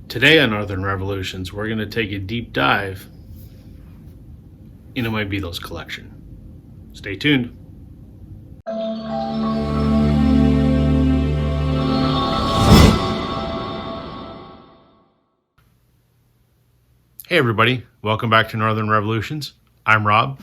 Today on Northern Revolutions, we're going to take a deep dive into my Beatles collection. Stay tuned. Hey everybody, welcome back to Northern Revolutions. I'm Rob.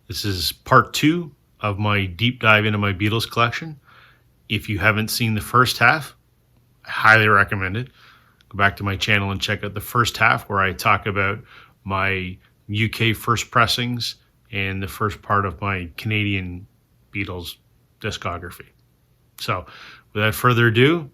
This is part 2 of my deep dive into my Beatles collection. If you haven't seen the first half, I highly recommend it. Go back to my channel and check out the first half where I talk about my UK first pressings and the first part of my Canadian Beatles discography. So without further ado,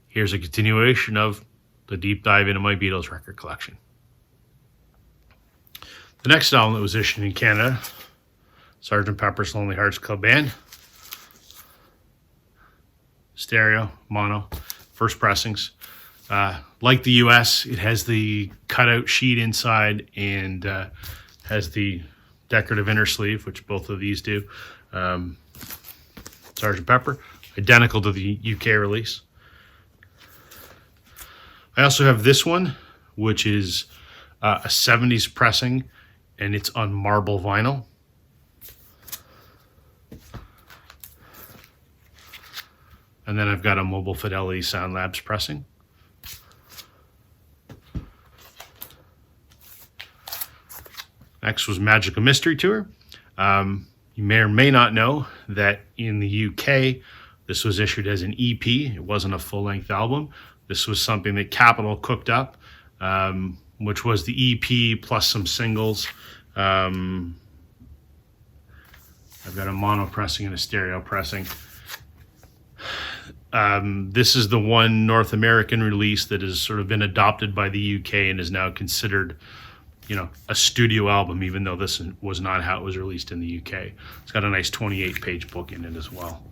here's a continuation of the deep dive into my Beatles record collection. The next album that was issued in Canada, Sgt. Pepper's Lonely Hearts Club Band. Stereo, mono, first pressings. Like the US, it has the cutout sheet inside and has the decorative inner sleeve, which both of these do. Sgt. Pepper, identical to the UK release. I also have this one, which is a 70s pressing, and it's on marble vinyl. And then I've got a Mobile Fidelity Sound Labs pressing. Next was Magical Mystery Tour. You may or may not know that in the UK, this was issued as an EP. It wasn't a full-length album. This was something that Capitol cooked up, which was the EP plus some singles. I've got a mono pressing and a stereo pressing. This is the one North American release that has sort of been adopted by the UK and is now considered, a studio album, even though this was not how it was released in the UK. It's got a nice 28-page book in it as well.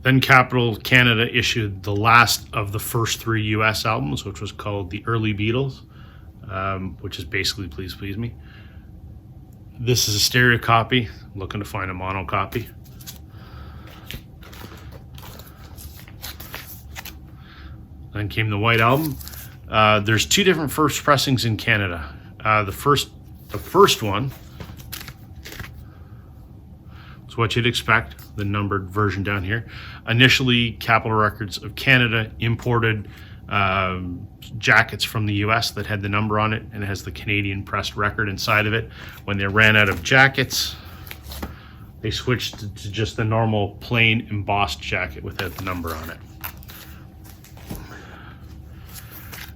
Then Capitol Canada issued the last of the first 3 US albums, which was called The Early Beatles, which is basically Please Please Me. This is a stereo copy. I'm looking to find a mono copy. Then came the White Album. There's 2 different first pressings in Canada. The first one is what you'd expect, the numbered version down here. Initially, Capitol Records of Canada imported jackets from the US that had the number on it, and it has the Canadian pressed record inside of it. When they ran out of jackets, they switched to just the normal plain embossed jacket without the number on it.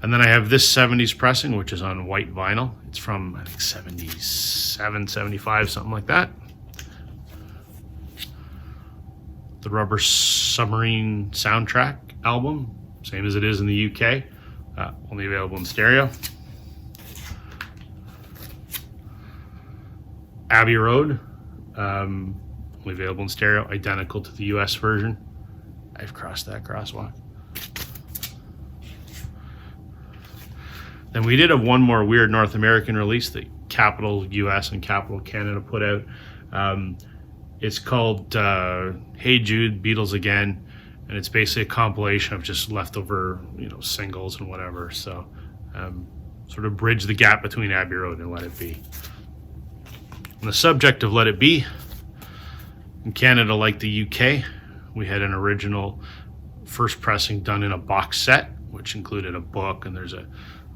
And then I have this 70s pressing, which is on white vinyl. It's from, I think, 77, 75, something like that. The Rubber Submarine soundtrack album, same as it is in the UK, only available in stereo. Abbey Road, only available in stereo, identical to the US version. I've crossed that crosswalk. Then we did have one more weird North American release that Capitol US and Capitol Canada put out. It's called Hey Jude, Beatles Again, and it's basically a compilation of just leftover, singles and whatever. So sort of bridge the gap between Abbey Road and Let It Be. On the subject of Let It Be, in Canada, like the UK, we had an original first pressing done in a box set, which included a book, and there's a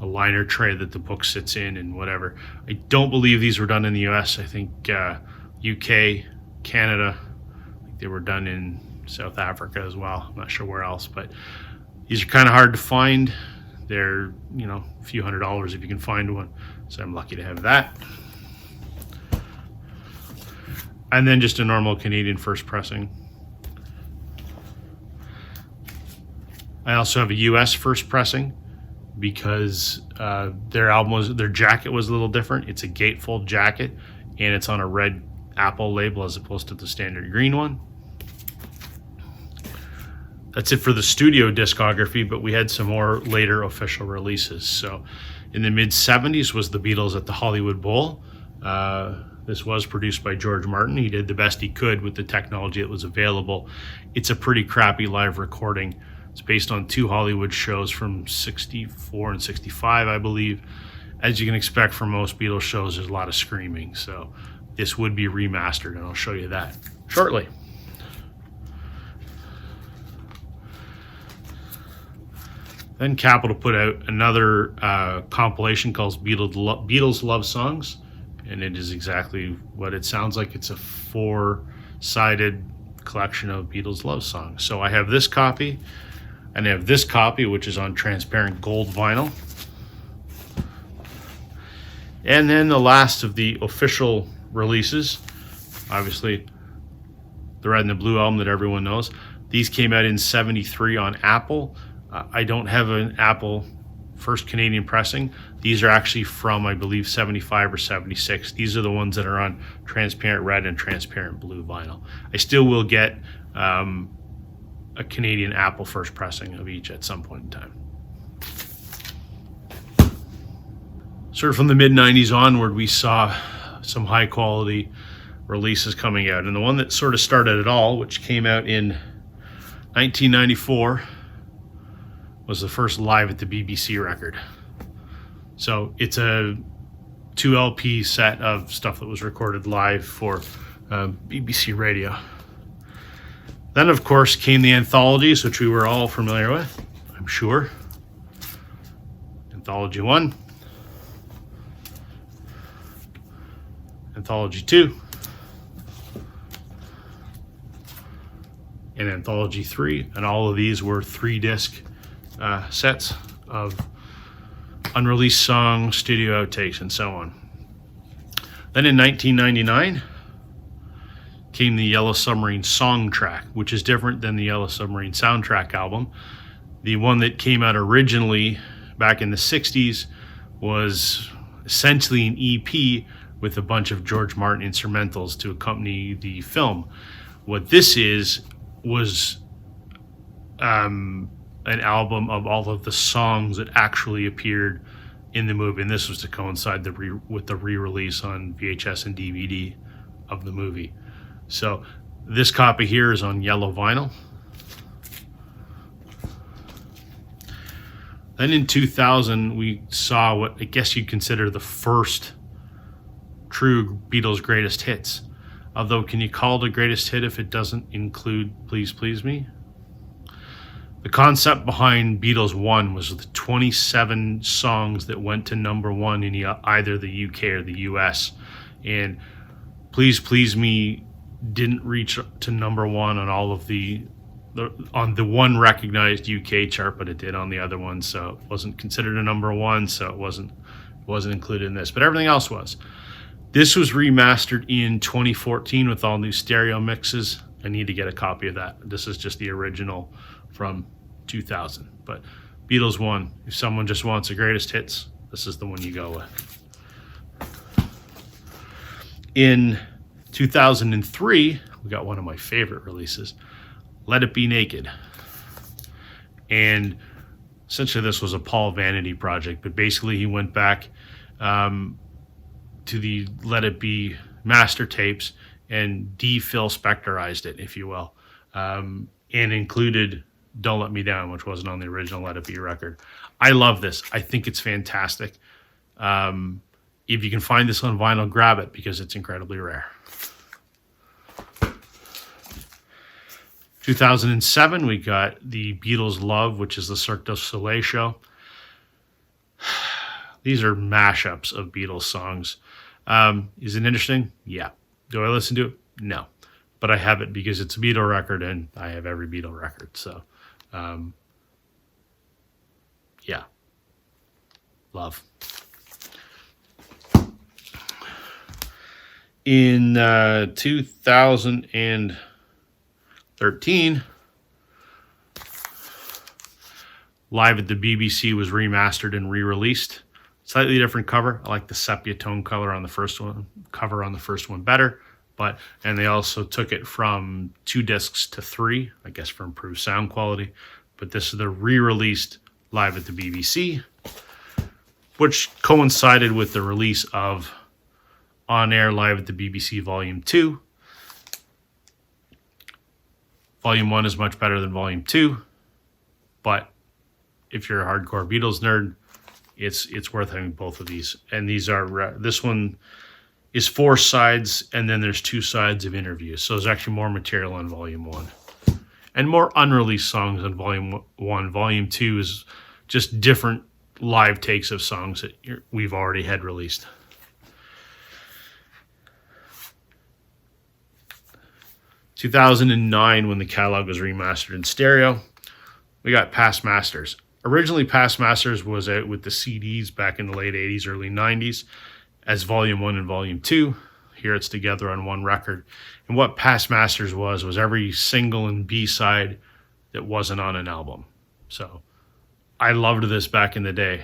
liner tray that the book sits in and whatever. I don't believe these were done in the US. I think UK, Canada, I think they were done in South Africa as well. I'm not sure where else, but these are kind of hard to find. They're, a few $100s if you can find one. So I'm lucky to have that. And then just a normal Canadian first pressing. I also have a US first pressing because their jacket was a little different. It's a gatefold jacket, and it's on a red Apple label as opposed to the standard green one. That's it for the studio discography, but we had some more later official releases. So in the mid-70s was the Beatles at the Hollywood Bowl. This was produced by George Martin. He did the best he could with the technology that was available. It's a pretty crappy live recording. It's based on 2 Hollywood shows from 64 and 65, I believe. As you can expect from most Beatles shows, there's a lot of screaming. So this would be remastered, and I'll show you that shortly. Then Capitol put out another compilation called Beatles Love Songs, and it is exactly what it sounds like. It's a 4-sided collection of Beatles love songs. So I have this copy, and I have this copy, which is on transparent gold vinyl. And then the last of the official releases, obviously the Red and the Blue album that everyone knows. These came out in '73 on Apple. I don't have an Apple first Canadian pressing. These are actually from, I believe, 75 or 76. These are the ones that are on transparent red and transparent blue vinyl. I still will get a Canadian Apple first pressing of each at some point in time. Sort of from the mid-90s onward, we saw some high quality releases coming out. And the one that sort of started it all, which came out in 1994, was the first Live at the BBC record. So it's a 2 LP set of stuff that was recorded live for BBC Radio. Then, of course, came the anthologies, which we were all familiar with, I'm sure. Anthology 1, Anthology 2, and Anthology 3, and all of these were 3-disc sets of unreleased songs, studio outtakes, and so on. Then in 1999 came the Yellow Submarine song track, which is different than the Yellow Submarine soundtrack album. The one that came out originally back in the 60s was essentially an EP with a bunch of George Martin instrumentals to accompany the film. What this was an album of all of the songs that actually appeared in the movie, and this was to coincide with the re-release on VHS and DVD of the movie. So this copy here is on yellow vinyl. Then in 2000, we saw what I guess you'd consider the first true Beatles greatest hits. Although, can you call it a greatest hit if it doesn't include Please Please Me? The concept behind Beatles 1 was the 27 songs that went to number 1 in either the UK or the US. And Please Please Me didn't reach to number 1 on all of on the one recognized UK chart, but it did on the other one, so it wasn't considered a number 1, so it wasn't included in this, but everything else was. This was remastered in 2014 with all new stereo mixes. I need to get a copy of that. This is just the original from 2000. But Beatles 1, if someone just wants the greatest hits, this is the one you go with. In 2003, we got one of my favorite releases, Let It Be Naked. And essentially this was a Paul Vanity project, but basically he went back to the Let It Be master tapes and Phil Spectorized it, if you will, and included Don't Let Me Down, which wasn't on the original Let It Be record. I love this. I think it's fantastic. If you can find this on vinyl, grab it because it's incredibly rare. 2007, we got the Beatles Love, which is the Cirque du Soleil show. These are mashups of Beatles songs. Is it interesting? Yeah. Do I listen to it? No. But I have it because it's a Beatle record and I have every Beatle record. So, yeah. Love. In 2013, Live at the BBC was remastered and re-released. Slightly different cover. I like the sepia tone color on the first one, better. And they also took it from 2 discs to 3, I guess for improved sound quality. But this is the re-released Live at the BBC, which coincided with the release of On Air Live at the BBC Volume 2. Volume 1 is much better than Volume 2. but if you're a hardcore Beatles nerd, it's worth having both of these. And these are this one is 4 sides, and then there's 2 sides of interviews. So there's actually more material on Volume 1. And more unreleased songs on Volume 1. Volume 2 is just different live takes of songs that we've already had released. In 2009, when the catalog was remastered in stereo, we got Past Masters. Originally, Past Masters was out with the CDs back in the late 80s, early 90s as Volume 1 and Volume 2. Here it's together on one record. And what Past Masters was every single and B-side that wasn't on an album. So I loved this back in the day.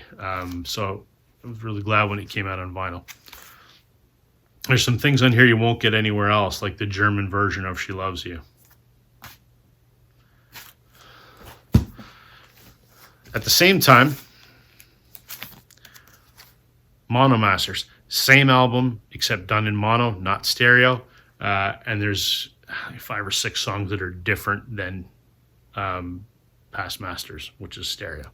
So I was really glad when it came out on vinyl. There's some things on here you won't get anywhere else, like the German version of She Loves You. At the same time, Mono Masters. Same album, except done in mono, not stereo. And there's 5 or 6 songs that are different than Past Masters, which is stereo.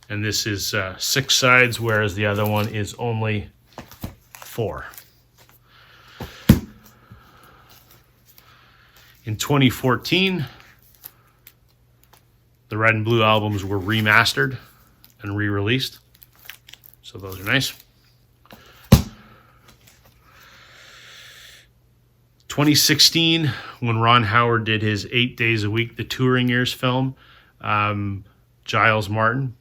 And this is 6 sides, whereas the other one is only 4. In 2014, the Red and Blue albums were remastered and re-released. So those are nice. 2016, when Ron Howard did his 8 Days a Week, the Touring Years film, Giles Martin,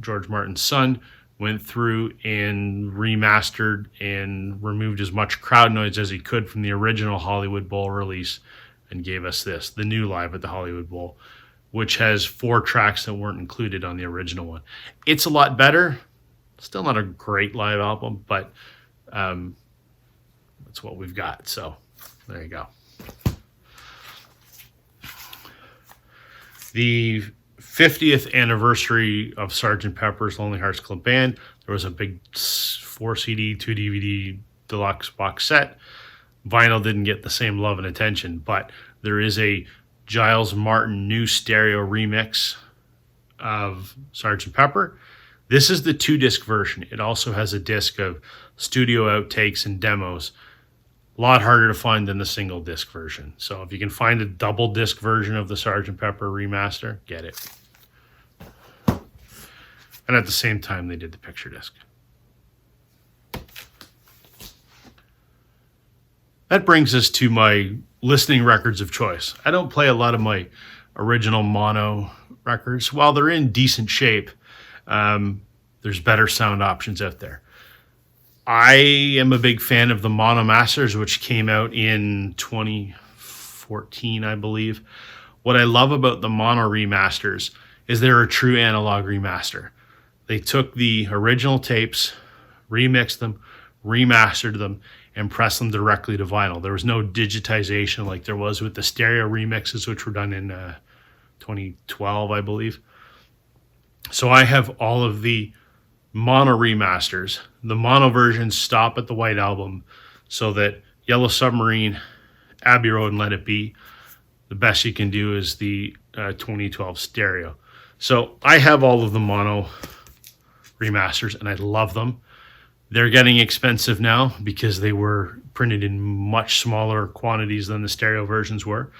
George Martin's son, went through and remastered and removed as much crowd noise as he could from the original Hollywood Bowl release and gave us this, the new Live at the Hollywood Bowl, which has 4 tracks that weren't included on the original one. It's a lot better. Still not a great live album, but that's what we've got. So there you go. The 50th anniversary of Sgt. Pepper's Lonely Hearts Club Band, there was a big 4 CD, 2 DVD deluxe box set. Vinyl didn't get the same love and attention, but there is a Giles Martin new stereo remix of Sgt. Pepper. This is the 2-disc version. It also has a disc of studio outtakes and demos. A lot harder to find than the single disc version. So if you can find a double disc version of the Sgt. Pepper remaster, get it. And at the same time, they did the picture disc. That brings us to my listening records of choice. I don't play a lot of my original mono records. While they're in decent shape, there's better sound options out there. I am a big fan of the Mono Masters, which came out in 2014, I believe. What I love about the mono remasters is they're a true analog remaster. They took the original tapes, remixed them, remastered them, and pressed them directly to vinyl. There was no digitization like there was with the stereo remixes, which were done in 2012, I believe. So I have all of the mono remasters. The mono versions stop at the White Album, so that Yellow Submarine, Abbey Road, and Let It Be, the best you can do is the 2012 stereo. So I have all of the mono remasters, and I love them. They're getting expensive now because they were printed in much smaller quantities than the stereo versions were.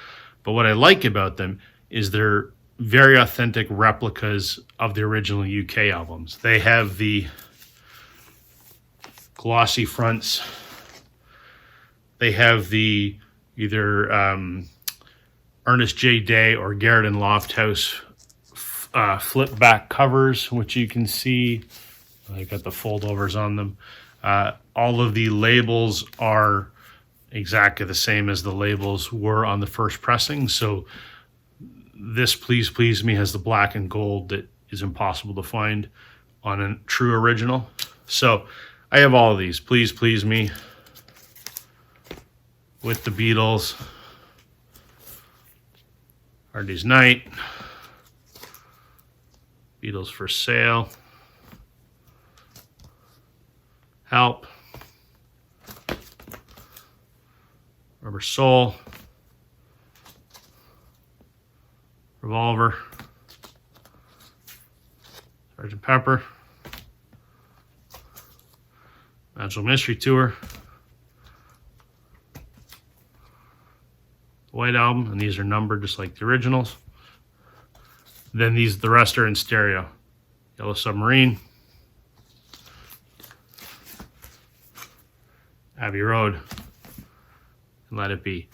But what I like about them is they're very authentic replicas of the original UK albums. They have the glossy fronts. They have the either Ernest J. Day or Garrett and Lofthouse flip back covers, which you can see. They've got the foldovers on them. All of the labels are exactly the same as the labels were on the first pressing. So this Please Please Me has the black and gold that is impossible to find on a true original. So I have all of these. Please Please Me with the Beatles, Hard Day's Night, Beatles for Sale, Help, Rubber Soul, Revolver, Sgt. Pepper, Magical Mystery Tour, White Album, and these are numbered just like the originals. Then the rest are in stereo. Yellow Submarine, Abbey Road, and Let It Be.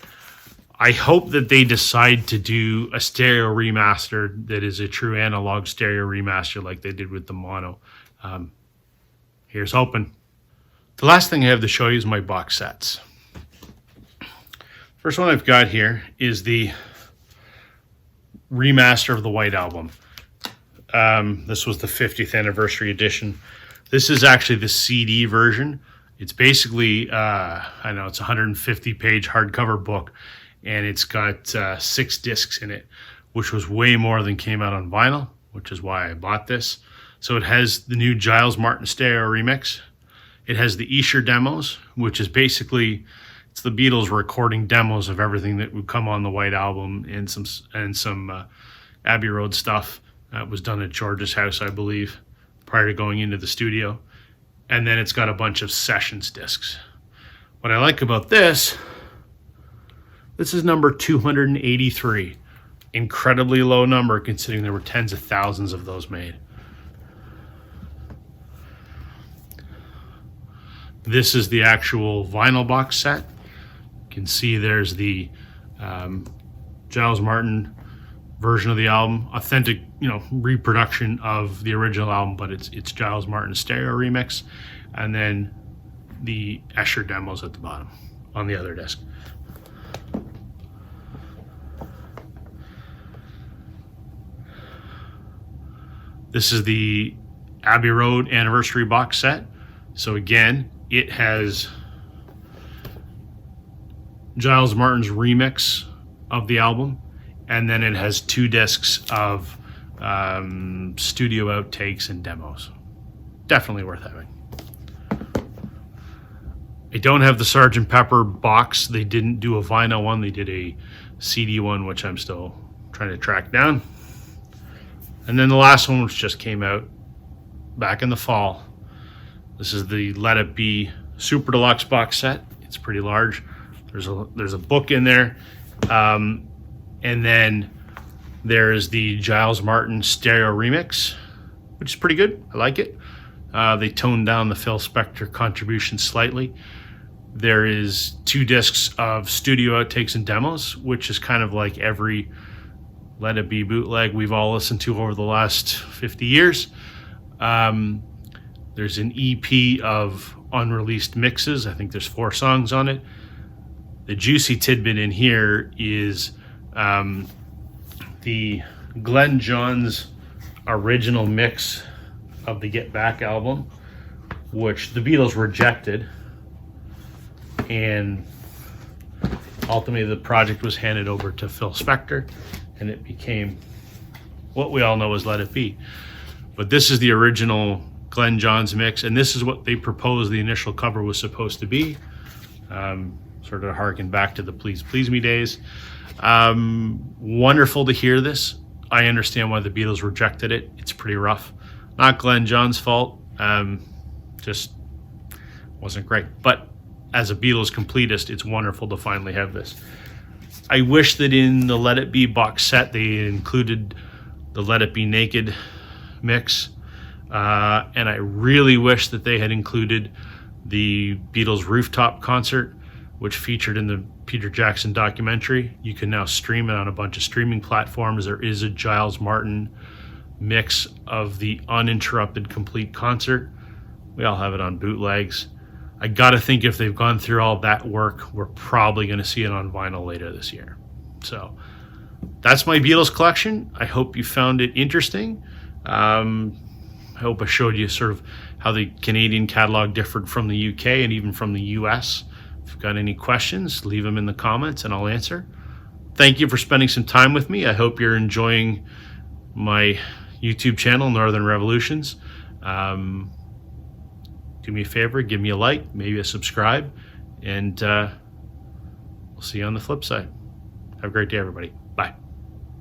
I hope that they decide to do a stereo remaster that is a true analog stereo remaster like they did with the mono. Here's hoping. The last thing I have to show you is my box sets. First one I've got here is the remaster of the White Album. This was the 50th anniversary edition. This is actually the CD version. It's basically, I know it's a 150-page hardcover book, and it's got 6 discs in it, which was way more than came out on vinyl, which is why I bought this. So it has the new Giles Martin stereo remix. It has the Escher demos, which is basically, it's the Beatles recording demos of everything that would come on the White Album, and some Abbey Road stuff that was done at George's house, I believe, prior to going into the studio. And then it's got a bunch of sessions discs. What I like about this is number 283. Incredibly low number considering there were tens of thousands of those made. This is the actual vinyl box set. You can see there's the Giles Martin version of the album, authentic, reproduction of the original album, but it's Giles Martin stereo remix, and then the Escher demos at the bottom on the other disc. This is the Abbey Road anniversary box set. So again, it has Giles Martin's remix of the album, and then it has 2 discs of studio outtakes and demos. Definitely worth having. I don't have the Sgt. Pepper box. They didn't do a vinyl one. They did a CD one, which I'm still trying to track down. And then the last one, which just came out back in the fall. This is the Let It Be Super Deluxe box set. It's pretty large. There's a book in there. And then there's the Giles Martin stereo remix, which is pretty good. I like it. They toned down the Phil Spector contribution slightly. There is 2 discs of studio outtakes and demos, which is kind of like every Let It Be bootleg we've all listened to over the last 50 years. There's an EP of unreleased mixes. I think there's 4 songs on it. The juicy tidbit in here is the Glenn Johns original mix of the Get Back album, which the Beatles rejected, and ultimately the project was handed over to Phil Spector, and it became what we all know as Let It Be. But this is the original Glenn Johns mix, and this is what they proposed the initial cover was supposed to be. Sort of harken back to the Please Please Me days. Wonderful to hear this. I understand why the Beatles rejected it. It's pretty rough. Not Glenn Johns' fault. Just wasn't great. But as a Beatles completist, it's wonderful to finally have this. I wish that in the Let It Be box set they included the Let It Be Naked mix. And I really wish that they had included the Beatles rooftop concert, which featured in the Peter Jackson documentary. You can now stream it on a bunch of streaming platforms. There is a Giles Martin mix of the uninterrupted complete concert. We all have it on bootlegs. I gotta think if they've gone through all that work, we're probably gonna see it on vinyl later this year. So that's my Beatles collection. I hope you found it interesting. I hope I showed you sort of how the Canadian catalog differed from the UK and even from the US. If you've got any questions, leave them in the comments and I'll answer. Thank you for spending some time with me. I hope you're enjoying my YouTube channel, Northern Revolutions. Do me a favor, give me a like, maybe a subscribe, and we'll see you on the flip side. Have a great day, everybody.